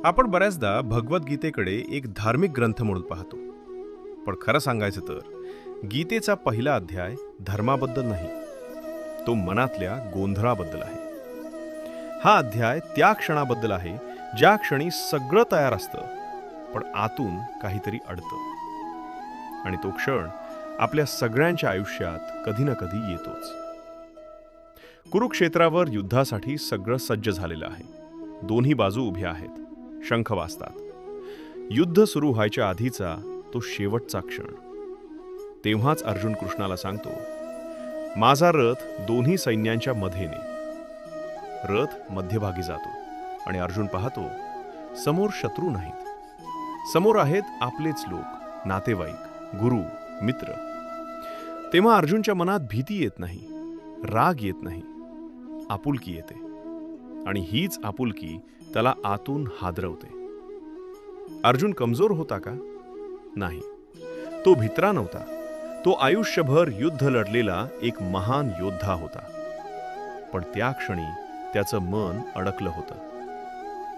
आपण बऱ्याचदा भगवद्गीतेकडे एक धार्मिक ग्रंथ म्हणून पाहतो. पण खरं सांगायचं तर गीतेचा पहिला अध्याय धर्माबद्दल नाही, तो मनातल्या गोंधळाबद्दल आहे. हा अध्याय त्या क्षणाबद्दल आहे ज्या क्षणी सगळं तयार असतं पण आतून काहीतरी अडतं. आणि तो क्षण आपल्या सगळ्यांच्या आयुष्यात कधी ना कधी येतोच. कुरुक्षेत्रावर युद्धासाठी सगळं सज्ज झालेलं आहे. दोन्ही बाजू उभ्या आहेत, शंख वाजतात. युद्ध सुरू व्हायच्या आधीचा तो शेवटचा क्षण. तेव्हाच अर्जुन कृष्णाला सांगतो, माझा रथ दोन्ही सैन्यांच्या मध्ये ने. रथ मध्यभागी जातो आणि अर्जुन पाहतो, समोर शत्रू नाहीत, समोर आहेत आपलेच लोक, नातेवाईक, गुरु, मित्र. तेव्हा अर्जुनच्या मनात भीती येत नाही, राग येत नाही, आपुलकी येते. आणि हीच आपुलकी त्याला आतून हादरवते. अर्जुन कमजोर होता का? नाही, तो भित्रा नव्हता. तो आयुष्यभर युद्ध लढलेला एक महान योद्धा होता. पण त्या क्षणी त्याचं मन अडकलं होतं.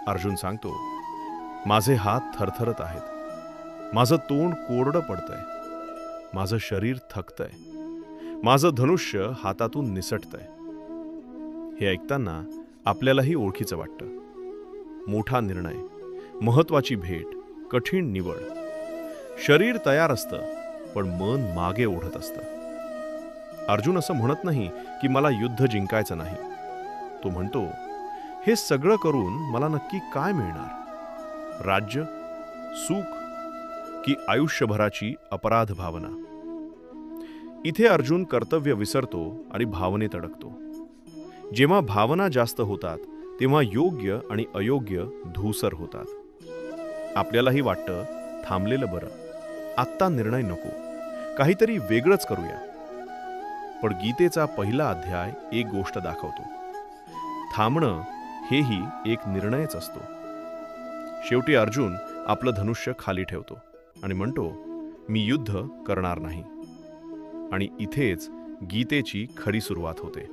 अर्जुन सांगतो, माझे हात थरथरत आहेत, माझं तोंड कोरडं पडतंय, माझं शरीर थकतंय, माझं धनुष्य हातातून निसटतंय. हे ऐकताना आपल्यालाही ओळखीचं वाटतं. मोठा निर्णय, महत्वाची भेट, कठीण निवड. शरीर तयार असतं पण मन मागे ओढत असतं. अर्जुन असं म्हणत नाही की मला युद्ध जिंकायचं नाही. तो म्हणतो, हे सगळं करून मला नक्की काय मिळणार? राज्य, सुख की आयुष्यभराची अपराध भावना? इथे अर्जुन कर्तव्य विसरतो आणि भावनेत अडकतो. जेव्हा भावना जास्त होतात तेव्हा योग्य आणि अयोग्य धूसर होतात. आपल्यालाही वाटतं थांबलेलं बरं, आत्ता निर्णय नको, काहीतरी वेगळंच करूया. पण गीतेचा पहिला अध्याय एक गोष्ट दाखवतो, थांबणं हेही एक निर्णयच असतो. शेवटी अर्जुन आपलं धनुष्य खाली ठेवतो आणि म्हणतो, मी युद्ध करणार नाही. आणि इथेच गीतेची खरी सुरुवात होते.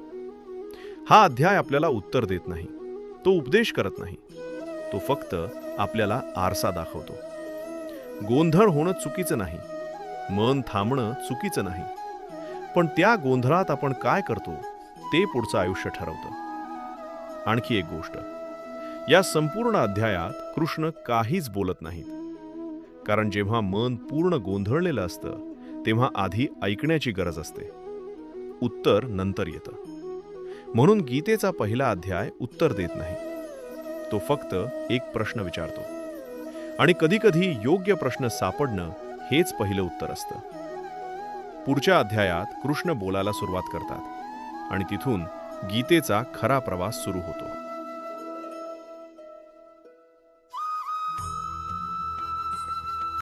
हा अध्याय आपल्याला उत्तर देत नाही, तो उपदेश करत नाही, तो फक्त आपल्याला आरसा दाखवतो. गोंधळ होणं चुकीचं नाही, मन थांबणं चुकीचं नाही, पण त्या गोंधळात आपण काय करतो ते पुढचं आयुष्य ठरवतं. आणखी एक गोष्ट, या संपूर्ण अध्यायात कृष्ण काहीच बोलत नाहीत. कारण जेव्हा मन पूर्ण गोंधळलेलं असतं तेव्हा आधी ऐकण्याची गरज असते, उत्तर नंतर येतं. म्हणून गीतेचा पहिला अध्याय उत्तर देत नाही, तो फक्त एक प्रश्न विचारतो. आणि कधीकधी योग्य प्रश्न सापडणं हेच पहिलं उत्तर असतं. पुढच्या अध्यायात कृष्ण बोलायला सुरुवात करतात आणि तिथून गीतेचा खरा प्रवास सुरू होतो.